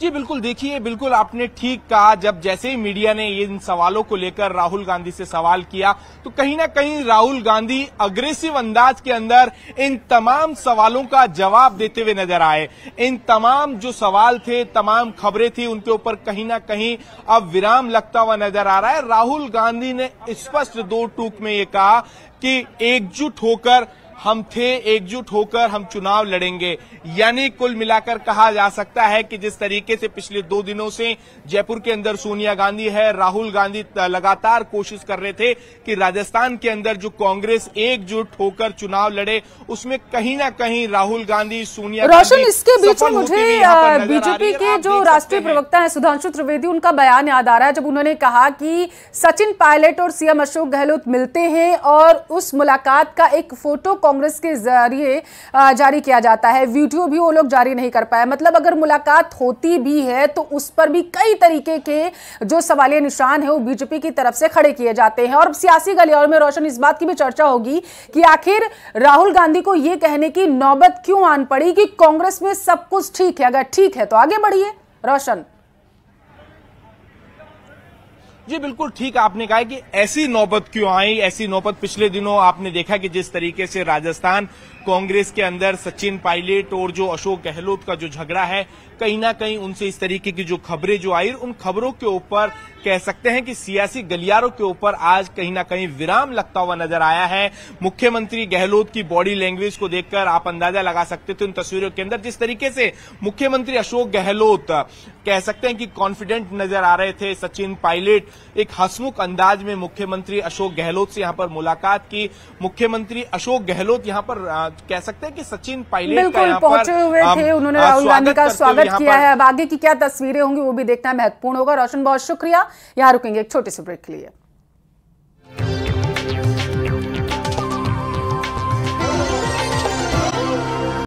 जी बिल्कुल, देखिए बिल्कुल आपने ठीक कहा। जब जैसे ही मीडिया ने इन सवालों को लेकर राहुल गांधी से सवाल किया तो कहीं ना कहीं राहुल गांधी अग्रेसिव अंदाज के अंदर इन तमाम सवालों का जवाब देते हुए नजर आए। इन तमाम जो सवाल थे, तमाम खबरें थी, उनके ऊपर कहीं ना कहीं अब विराम लगता हुआ नजर आ रहा है। राहुल गांधी ने स्पष्ट दो टूक में ये कहा कि एकजुट होकर हम थे, एकजुट होकर हम चुनाव लड़ेंगे। यानी कुल मिलाकर कहा जा सकता है कि जिस तरीके से पिछले 2 दिनों से जयपुर के अंदर सोनिया गांधी है, राहुल गांधी लगातार कोशिश कर रहे थे कि राजस्थान के अंदर जो कांग्रेस एकजुट होकर चुनाव लड़े, उसमें कहीं ना कहीं राहुल गांधी, सोनिया रोशन, इसके बीच में मुझे बीजेपी के जो राष्ट्रीय प्रवक्ता है सुधांशु त्रिवेदी, उनका बयान याद आ रहा है जब उन्होंने कहा कि सचिन पायलट और सीएम अशोक गहलोत मिलते हैं और उस मुलाकात का एक फोटो कांग्रेस के जरिए जारी किया जाता है, वीडियो भी वो लोग जारी नहीं कर पाए। मतलब अगर मुलाकात होती भी है तो उस पर भी कई तरीके के जो सवालिया निशान है वो बीजेपी की तरफ से खड़े किए जाते हैं। और सियासी गलियारों में रोशन इस बात की भी चर्चा होगी कि आखिर राहुल गांधी को यह कहने की नौबत क्यों आन पड़ी कि कांग्रेस में सब कुछ ठीक है, अगर ठीक है तो आगे बढ़िए। रोशन जी बिल्कुल ठीक आपने कहा कि ऐसी नौबत क्यों आई। ऐसी नौबत पिछले दिनों आपने देखा कि जिस तरीके से राजस्थान कांग्रेस के अंदर सचिन पायलट और जो अशोक गहलोत का जो झगड़ा है, कहीं ना कहीं उनसे इस तरीके की जो खबरें जो आई, उन खबरों के ऊपर कह सकते हैं कि सियासी गलियारों के ऊपर आज कहीं ना कहीं विराम लगता हुआ नजर आया है। मुख्यमंत्री गहलोत की बॉडी लैंग्वेज को देखकर आप अंदाजा लगा सकते थे उन तस्वीरों के अंदर, जिस तरीके से मुख्यमंत्री अशोक गहलोत कह सकते हैं कि कॉन्फिडेंट नजर आ रहे थे। सचिन पायलट एक हंसमुख अंदाज में मुख्यमंत्री अशोक गहलोत से यहाँ पर मुलाकात की। मुख्यमंत्री अशोक गहलोत यहाँ पर कह सकते हैं कि सचिन पायलट का यहाँ पर पहुंचे हुए थे, उन्होंने राहुल गांधी का स्वागत किया है। अब आगे की क्या तस्वीरें होंगी वो भी देखना महत्वपूर्ण होगा। रोशन बहुत शुक्रिया। यहाँ रुकेंगे एक छोटे से ब्रेक के लिए।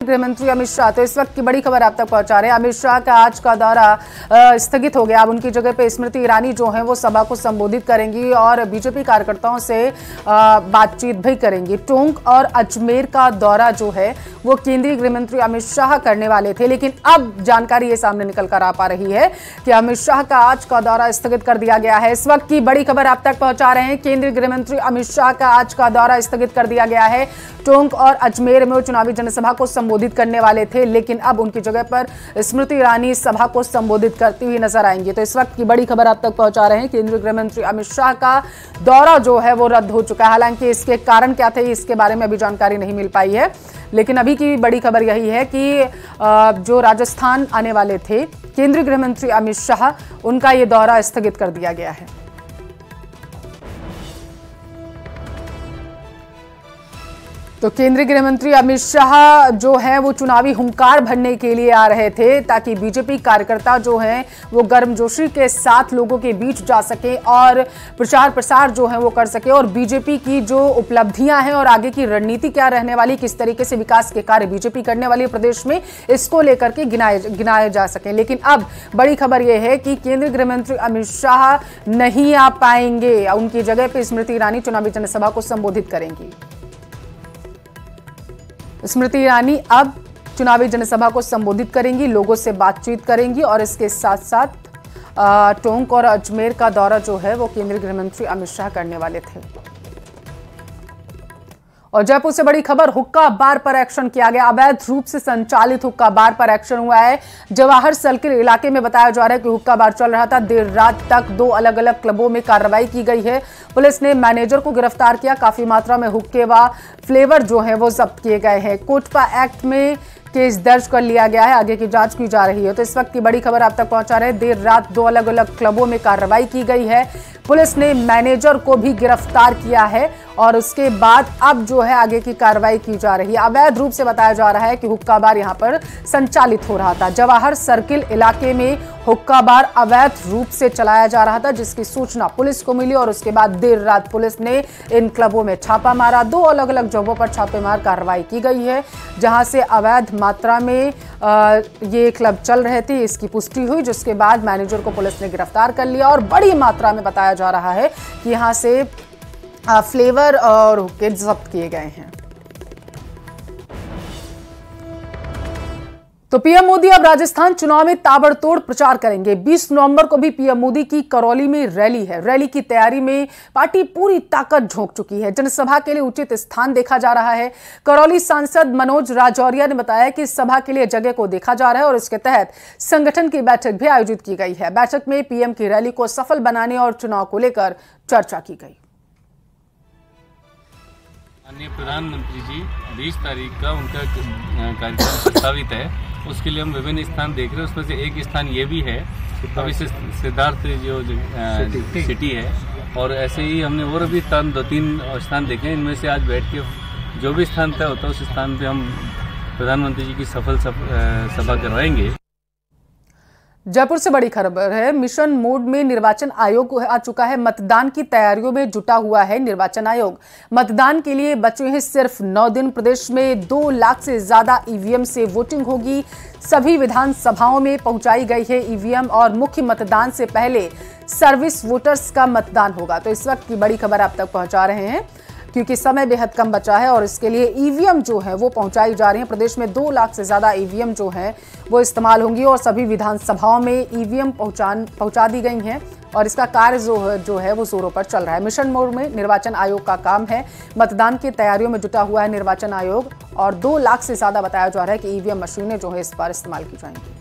गृह मंत्री अमित शाह, तो इस वक्त की बड़ी खबर आप तक पहुंचा रहे हैं। अमित शाह का आज का दौरा स्थगित हो गया। अब उनकी जगह पे स्मृति ईरानी जो है वो सभा को संबोधित करेंगी और बीजेपी कार्यकर्ताओं से बातचीत भी करेंगी। टोंक और अजमेर का दौरा जो है वो केंद्रीय गृह मंत्री अमित शाह करने वाले थे, लेकिन अब जानकारी ये सामने निकल कर आ पा रही है कि अमित शाह का आज का दौरा स्थगित कर दिया गया है। इस वक्त की बड़ी खबर आप तक पहुंचा रहे हैं। केंद्रीय गृह मंत्री अमित शाह का आज का दौरा स्थगित कर दिया गया है। टोंक और अजमेर में चुनावी जनसभा को संबोधित संबोधित करने वाले थे, लेकिन अब उनकी जगह पर स्मृति ईरानी सभा को संबोधित करती हुई नजर आएंगी। तो इस वक्त की बड़ी खबर आप तक पहुंचा रहे हैं, केंद्रीय गृह मंत्री अमित शाह का दौरा जो है वो रद्द हो चुका है। हालांकि इसके कारण क्या थे इसके बारे में अभी जानकारी नहीं मिल पाई है, लेकिन अभी की बड़ी खबर यही है कि जो राजस्थान आने वाले थे केंद्रीय गृह मंत्री अमित शाह, उनका ये दौरा स्थगित कर दिया गया है। तो केंद्रीय गृह मंत्री अमित शाह जो है वो चुनावी हुंकार भरने के लिए आ रहे थे, ताकि बीजेपी कार्यकर्ता जो हैं वो गर्मजोशी के साथ लोगों के बीच जा सके और प्रचार प्रसार जो है वो कर सके, और बीजेपी की जो उपलब्धियां हैं और आगे की रणनीति क्या रहने वाली, किस तरीके से विकास के कार्य बीजेपी करने वाली प्रदेश में, इसको लेकर के गिनाए जा सके। लेकिन अब बड़ी खबर यह है कि केंद्रीय गृह मंत्री अमित शाह नहीं आ पाएंगे, उनकी जगह पर स्मृति ईरानी चुनावी जनसभा को संबोधित करेंगी। स्मृति ईरानी अब चुनावी जनसभा को संबोधित करेंगी, लोगों से बातचीत करेंगी और इसके साथ साथ टोंक और अजमेर का दौरा जो है वो केंद्रीय गृह मंत्री अमित शाह करने वाले थे। और जयपुर से बड़ी खबर, हुक्का बार पर एक्शन किया गया। अवैध रूप से संचालित हुक्का बार पर एक्शन हुआ है। जवाहर सर्किल इलाके में बताया जा रहा है कि हुक्का बार चल रहा था। देर रात तक 2 अलग अलग क्लबों में कार्रवाई की गई है। पुलिस ने मैनेजर को गिरफ्तार किया। काफी मात्रा में हुक्के व फ्लेवर जो है वो जब्त किए गए हैं। कोटपा एक्ट में केस दर्ज कर लिया गया है, आगे की जांच की जा रही है। तो इस वक्त की बड़ी खबर आप तक पहुंचा रहे हैं, देर रात 2 अलग अलग क्लबों में कार्रवाई की गई है। पुलिस ने मैनेजर को भी गिरफ्तार किया है और उसके बाद अब जो है आगे की कार्रवाई की जा रही है। अवैध रूप से बताया जा रहा है कि हुक्का बार यहां पर संचालित हो रहा था। जवाहर सर्किल इलाके में हुक्का बार अवैध रूप से चलाया जा रहा था, जिसकी सूचना पुलिस को मिली और उसके बाद देर रात पुलिस ने इन क्लबों में छापा मारा। 2 अलग अलग जगहों पर छापेमार कार्रवाई की गई है, जहां से अवैध मात्रा में ये क्लब चल रहे थे, इसकी पुष्टि हुई, जिसके बाद मैनेजर को पुलिस ने गिरफ्तार कर लिया। और बड़ी मात्रा में बताया जा रहा है कि यहां से फ्लेवर और हुक्के जब्त किए गए हैं। तो पीएम मोदी अब राजस्थान चुनाव में ताबड़तोड़ प्रचार करेंगे। 20 नवंबर को भी पीएम मोदी की करौली में रैली है। रैली की तैयारी में पार्टी पूरी ताकत झोंक चुकी है। जनसभा के लिए उचित स्थान देखा जा रहा है। करौली सांसद मनोज राजौरिया ने बताया कि सभा के लिए जगह को देखा जा रहा है और इसके तहत संगठन की बैठक भी आयोजित की गई है। बैठक में पीएम की रैली को सफल बनाने और चुनाव को लेकर चर्चा की गई। माननीय प्रधानमंत्री जी 20 तारीख का उनका कार्यक्रम प्रस्तावित है, उसके लिए हम विभिन्न स्थान देख रहे हैं। उसमें से एक स्थान ये भी है, अभी से सिद्धार्थ जो सिटी है, और ऐसे ही हमने और भी स्थान 2-3 स्थान देखे। इनमें से आज बैठ के जो भी स्थान तय होता है उस स्थान पे हम प्रधानमंत्री जी की सफल सभा करवाएंगे। जयपुर से बड़ी खबर है, मिशन मोड में निर्वाचन आयोग आ चुका है। मतदान की तैयारियों में जुटा हुआ है निर्वाचन आयोग। मतदान के लिए बचे हैं सिर्फ 9 दिन। प्रदेश में 2 लाख से ज्यादा ईवीएम से वोटिंग होगी। सभी विधानसभाओं में पहुंचाई गई है ईवीएम और मुख्य मतदान से पहले सर्विस वोटर्स का मतदान होगा। तो इस वक्त की बड़ी खबर आप तक पहुंचा रहे हैं, क्योंकि समय बेहद कम बचा है और इसके लिए ईवीएम जो है वो पहुंचाई जा रही है। प्रदेश में 2 लाख से ज्यादा ईवीएम जो है वो इस्तेमाल होंगी और सभी विधानसभाओं में ईवीएम पहुंचा दी गई हैं और इसका कार्य जो है वो जोरों पर चल रहा है। मिशन मोड में निर्वाचन आयोग का काम है। मतदान की तैयारियों में जुटा हुआ है निर्वाचन आयोग और 2 लाख से ज्यादा बताया जा रहा है कि ईवीएम मशीनें जो है इस बार इस्तेमाल की जाएंगी।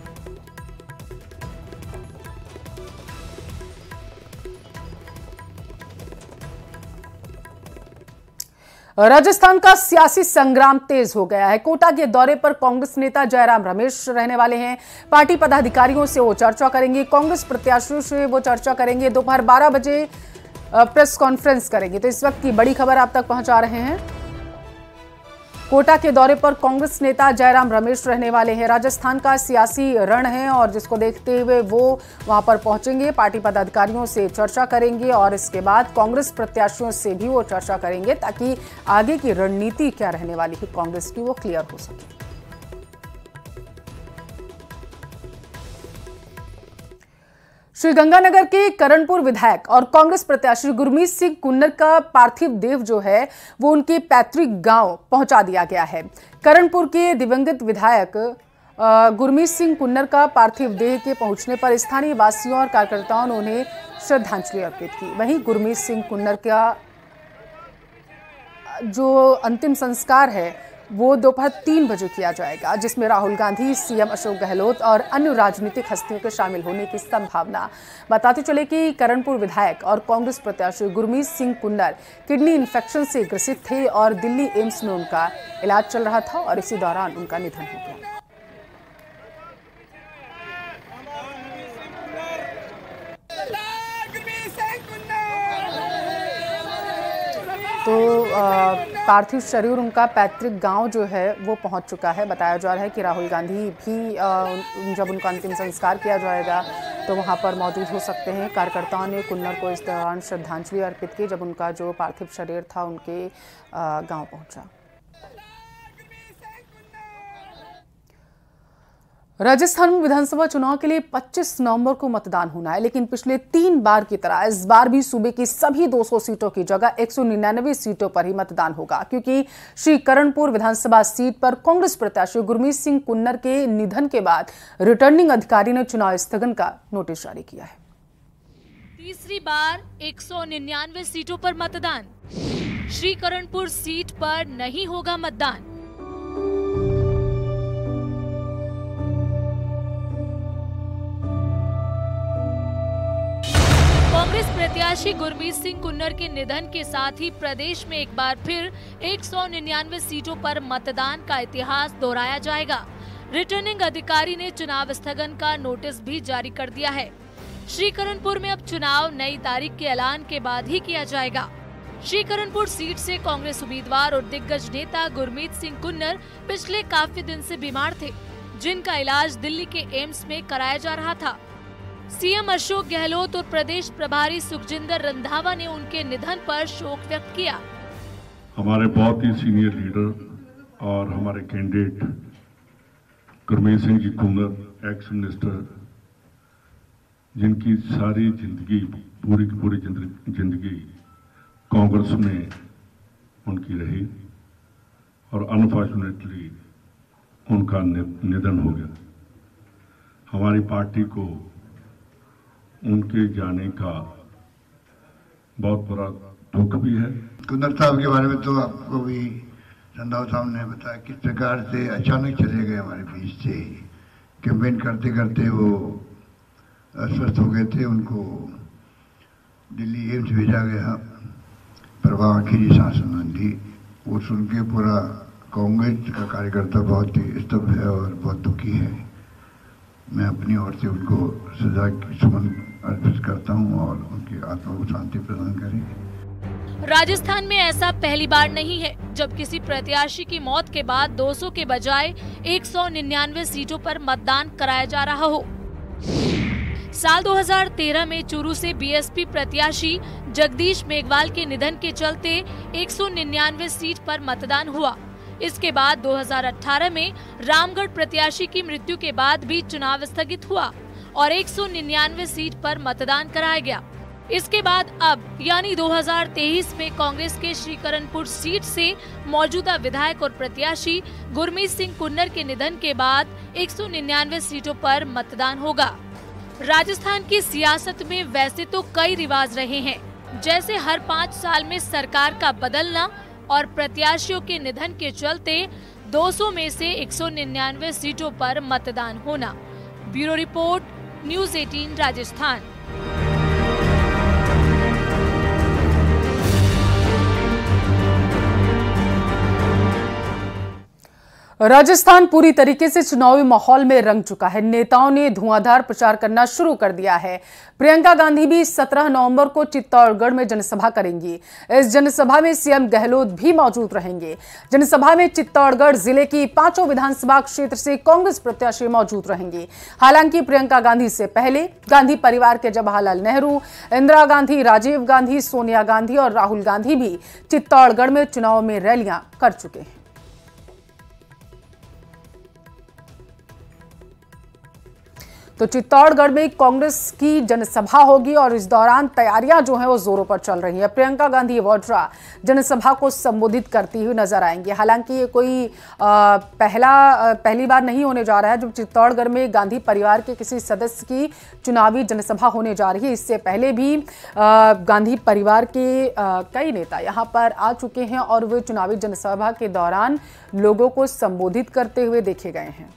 राजस्थान का सियासी संग्राम तेज हो गया है। कोटा के दौरे पर कांग्रेस नेता जयराम रमेश रहने वाले हैं। पार्टी पदाधिकारियों से वो चर्चा करेंगे, कांग्रेस प्रत्याशियों से वो चर्चा करेंगे। दोपहर 12 बजे प्रेस कॉन्फ्रेंस करेंगे। तो इस वक्त की बड़ी खबर आप तक पहुंचा रहे हैं। कोटा के दौरे पर कांग्रेस नेता जयराम रमेश रहने वाले हैं। राजस्थान का सियासी रण है और जिसको देखते हुए वो वहां पर पहुंचेंगे, पार्टी पदाधिकारियों से चर्चा करेंगे और इसके बाद कांग्रेस प्रत्याशियों से भी वो चर्चा करेंगे, ताकि आगे की रणनीति क्या रहने वाली है कांग्रेस की वो क्लियर हो सके। श्रीगंगानगर के करणपुर विधायक और कांग्रेस प्रत्याशी गुरमीत सिंह कुन्नर का पार्थिव देह जो है वो उनके पैतृक गांव पहुंचा दिया गया है। करणपुर के दिवंगत विधायक गुरमीत सिंह कुन्नर का पार्थिव देह के पहुंचने पर स्थानीय वासियों और कार्यकर्ताओं ने उन्हें श्रद्धांजलि अर्पित की। वहीं गुरमीत सिंह कुन्नर का जो अंतिम संस्कार है वो दोपहर 3 बजे किया जाएगा, जिसमें राहुल गांधी, सीएम अशोक गहलोत और अन्य राजनीतिक हस्तियों के शामिल होने की संभावना। बताते चले कि करणपुर विधायक और कांग्रेस प्रत्याशी गुरमीत सिंह कुन्नर किडनी इन्फेक्शन से ग्रसित थे और दिल्ली एम्स में उनका इलाज चल रहा था और इसी दौरान उनका निधन हो गया। तो पार्थिव शरीर उनका पैतृक गांव जो है वो पहुंच चुका है। बताया जा रहा है कि राहुल गांधी भी जब उनका अंतिम संस्कार किया जाएगा तो वहां पर मौजूद हो सकते हैं। कार्यकर्ताओं ने कुन्नर को इस दौरान श्रद्धांजलि अर्पित की जब उनका जो पार्थिव शरीर था उनके गांव पहुंचा। राजस्थान में विधानसभा चुनाव के लिए 25 नवंबर को मतदान होना है, लेकिन पिछले 3 बार की तरह इस बार भी सूबे की सभी 200 सीटों की जगह 199 सीटों पर ही मतदान होगा, क्योंकि श्री करणपुर विधानसभा सीट पर कांग्रेस प्रत्याशी गुरमीत सिंह कुन्नर के निधन के बाद रिटर्निंग अधिकारी ने चुनाव स्थगन का नोटिस जारी किया है। तीसरी बार 199 सीटों पर मतदान, श्री करणपुर सीट पर नहीं होगा मतदान। कांग्रेस प्रत्याशी गुरमीत सिंह कुन्नर के निधन के साथ ही प्रदेश में एक बार फिर 199 सीटों पर मतदान का इतिहास दोहराया जाएगा। रिटर्निंग अधिकारी ने चुनाव स्थगन का नोटिस भी जारी कर दिया है। श्री करणपुर में अब चुनाव नई तारीख के ऐलान के बाद ही किया जाएगा। श्री करणपुर सीट से कांग्रेस उम्मीदवार और दिग्गज नेता गुरमीत सिंह कुन्नर पिछले काफी दिन से बीमार थे, जिनका इलाज दिल्ली के एम्स में कराया जा रहा था। सीएम अशोक गहलोत और प्रदेश प्रभारी सुखजिंदर रंधावा ने उनके निधन पर शोक व्यक्त किया। हमारे बहुत ही सीनियर लीडर और हमारे candidate Gurmeet Singh ji Kunar, ex minister, जिनकी सारी जिंदगी पूरी जिंदगी कांग्रेस में उनकी रही और अनफॉर्चुनेटली उनका निधन हो गया। हमारी पार्टी को उनके जाने का बहुत बड़ा दुख भी है। कुन्नर साहब के बारे में तो आपको भी रंधावा साहब ने बताया किस प्रकार से अचानक चले गए हमारे बीच से। कैंपेन करते करते वो अस्वस्थ हो गए थे, उनको दिल्ली एम्स भेजा गया। प्रभाव आखिरी सांस थी। वो सुन के पूरा कांग्रेस का कार्यकर्ता बहुत ही स्तब्ध है और बहुत दुखी है। मैं अपनी ओर से उनको सजा की सुमन अर्पित करता हूं और उनकी आत्मा को शांति प्रदान करें। राजस्थान में ऐसा पहली बार नहीं है जब किसी प्रत्याशी की मौत के बाद 200 के बजाय 199 सीटों पर मतदान कराया जा रहा हो। साल 2013 में चूरू से बीएसपी प्रत्याशी जगदीश मेघवाल के निधन के चलते 199 सीट पर मतदान हुआ। इसके बाद 2018 में रामगढ़ प्रत्याशी की मृत्यु के बाद भी चुनाव स्थगित हुआ और 199 सीट पर मतदान कराया गया। इसके बाद अब यानी 2023 में कांग्रेस के श्री करणपुर सीट से मौजूदा विधायक और प्रत्याशी गुरमीत सिंह कुन्नर के निधन के बाद 199 सीटों पर मतदान होगा। राजस्थान की सियासत में वैसे तो कई रिवाज रहे हैं, जैसे हर 5 साल में सरकार का बदलना और प्रत्याशियों के निधन के चलते 200 में से 199 सीटों पर मतदान होना। Bureau report, news 18 Rajasthan. Rajasthan पूरी तरीके से चुनावी माहौल में रंग चुका है। नेताओं ने धुआंधार प्रचार करना शुरू कर दिया है। प्रियंका गांधी भी 17 नवंबर को चित्तौड़गढ़ में जनसभा करेंगी। इस जनसभा में सीएम गहलोत भी मौजूद रहेंगे। जनसभा में चित्तौड़गढ़ जिले की 5 विधानसभा क्षेत्र से कांग्रेस प्रत्याशी मौजूद रहेंगे। हालांकि प्रियंका गांधी से पहले गांधी परिवार के जवाहरलाल नेहरू, इंदिरा गांधी, राजीव गांधी, सोनिया गांधी और राहुल गांधी भी चित्तौड़गढ़ में चुनाव में रैलियां कर चुके हैं। तो चित्तौड़गढ़ में कांग्रेस की जनसभा होगी और इस दौरान तैयारियां जो है वो जोरों पर चल रही है। प्रियंका गांधी वाड्रा जनसभा को संबोधित करती हुई नजर आएंगी। हालांकि ये कोई पहली बार नहीं होने जा रहा है जब चित्तौड़गढ़ में गांधी परिवार के किसी सदस्य की चुनावी जनसभा होने जा रही है। इससे पहले भी गांधी परिवार के कई नेता यहां पर आ चुके हैं और वे चुनावी जनसभा के दौरान लोगों को संबोधित करते हुए देखे गए हैं।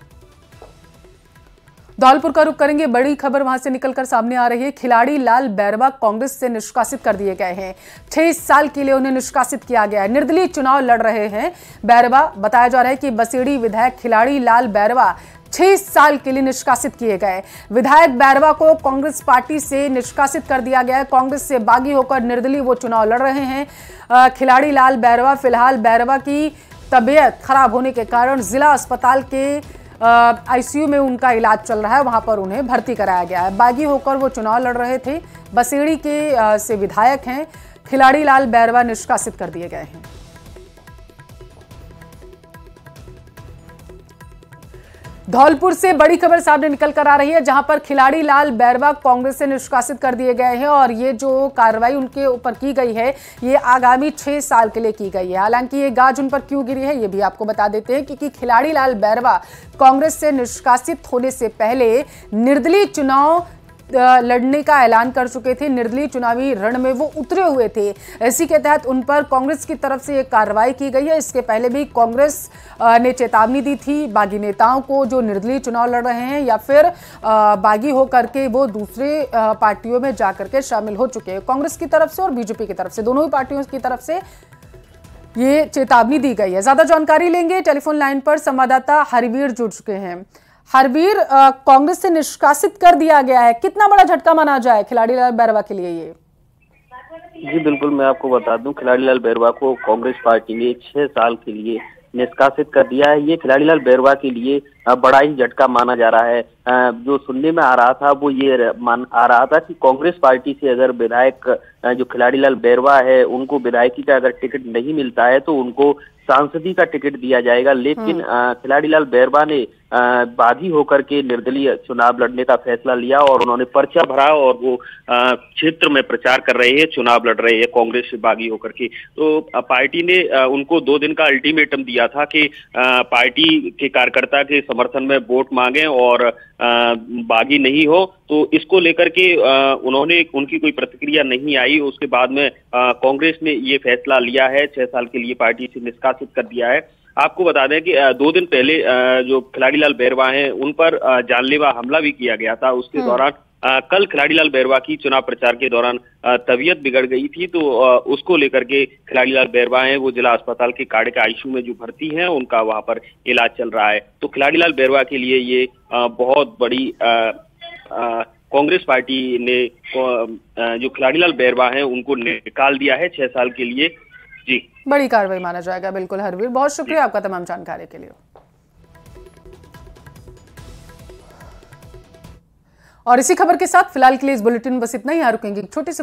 धौलपुर का रुख करेंगे। बड़ी खबर वहां से निकलकर सामने आ रही है। खिलाड़ी लाल बैरवा कांग्रेस से निष्कासित कर दिए गए हैं। 6 साल के लिए उन्हें निष्कासित किया गया है। निर्दलीय चुनाव लड़ रहे हैं बैरवा। बताया जा रहा है कि बसेड़ी विधायक खिलाड़ी लाल बैरवा 6 साल के लिए निष्कासित किए गए। विधायक बैरवा को कांग्रेस पार्टी से निष्कासित कर दिया गया है। कांग्रेस से बागी होकर निर्दलीय वो चुनाव लड़ रहे हैं। खिलाड़ी लाल बैरवा फिलहाल बैरवा की तबीयत खराब होने के कारण जिला अस्पताल के आईसीयू में उनका इलाज चल रहा है। वहां पर उन्हें भर्ती कराया गया है। बागी होकर वो चुनाव लड़ रहे थे। बसेड़ी के से विधायक हैं। खिलाड़ी लाल बैरवा निष्कासित कर दिए गए हैं। धौलपुर से बड़ी खबर सामने निकल कर आ रही है जहां पर खिलाड़ी लाल बैरवा कांग्रेस से निष्कासित कर दिए गए हैं और ये जो कार्रवाई उनके ऊपर की गई है ये आगामी 6 साल के लिए की गई है। हालांकि ये गाज उन पर क्यों गिरी है ये भी आपको बता देते हैं क्योंकि खिलाड़ी लाल बैरवा कांग्रेस से निष्कासित होने से पहले निर्दलीय चुनाव लड़ने का ऐलान कर चुके थे। निर्दलीय चुनावी रण में वो उतरे हुए थे। इसी के तहत उन पर कांग्रेस की तरफ से एक कार्रवाई की गई है। इसके पहले भी कांग्रेस ने चेतावनी दी थी बागी नेताओं को जो निर्दलीय चुनाव लड़ रहे हैं या फिर बागी होकर के वो दूसरे पार्टियों में जाकर के शामिल हो चुके हैं। कांग्रेस की तरफ से और बीजेपी की तरफ से दोनों ही पार्टियों की तरफ से ये चेतावनी दी गई है। ज्यादा जानकारी लेंगे। टेलीफोन लाइन पर संवाददाता हरवीर जुड़ चुके हैं। हरवीर, कांग्रेस से निष्कासित कर दिया गया है, कितना बड़ा झटका माना जाए खिलाड़ी लाल बैरवा के लिए ये? जी बिल्कुल, मैं आपको बता दूं खिलाड़ी लाल बैरवा को कांग्रेस पार्टी ने 6 साल के लिए निष्कासित कर दिया है। ये खिलाड़ी लाल बैरवा के लिए बड़ा ही झटका माना जा रहा है। जो सुनने में आ रहा था वो ये आ रहा था कि कांग्रेस पार्टी से अगर विधायक जो खिलाड़ी लाल बैरवा है उनको विधायकी का अगर टिकट नहीं मिलता है तो उनको सांसदी का टिकट दिया जाएगा। लेकिन खिलाड़ी लाल बैरवा ने बागी होकर के निर्दलीय चुनाव लड़ने का फैसला लिया और उन्होंने पर्चा भरा और वो क्षेत्र में प्रचार कर रहे हैं, चुनाव लड़ रहे हैं कांग्रेस से बागी होकर के। तो पार्टी ने उनको 2 दिन का अल्टीमेटम दिया था कि पार्टी के कार्यकर्ता के समर्थन में वोट मांगे और बागी नहीं हो। तो इसको लेकर के उनकी कोई प्रतिक्रिया नहीं आई। उसके बाद में कांग्रेस ने ये फैसला लिया है, 6 साल के लिए पार्टी से निष्कासित कर दिया है। आपको बता दें कि 2 दिन पहले जो खिलाड़ी लाल बैरवा हैं उन पर जानलेवा हमला भी किया गया था। उसके दौरान कल खिलाड़ी लाल बैरवा की चुनाव प्रचार के दौरान तबीयत बिगड़ गई थी। तो उसको लेकर के खिलाड़ी लाल बैरवा हैं वो जिला अस्पताल के कार्डियक आईसीयू में जो भर्ती हैं उनका वहां पर इलाज चल रहा है। तो खिलाड़ी लाल बैरवा के लिए ये बहुत बड़ी कांग्रेस पार्टी ने जो खिलाड़ी लाल बैरवा हैं उनको निकाल दिया है 6 साल के लिए। जी, बड़ी कार्रवाई माना जाएगा। बिल्कुल हरवीर, बहुत शुक्रिया आपका तमाम जानकारी के लिए। और इसी खबर के साथ फिलहाल के लिए इस बुलेटिन में बस इतना ही। रुकेंगे छोटे से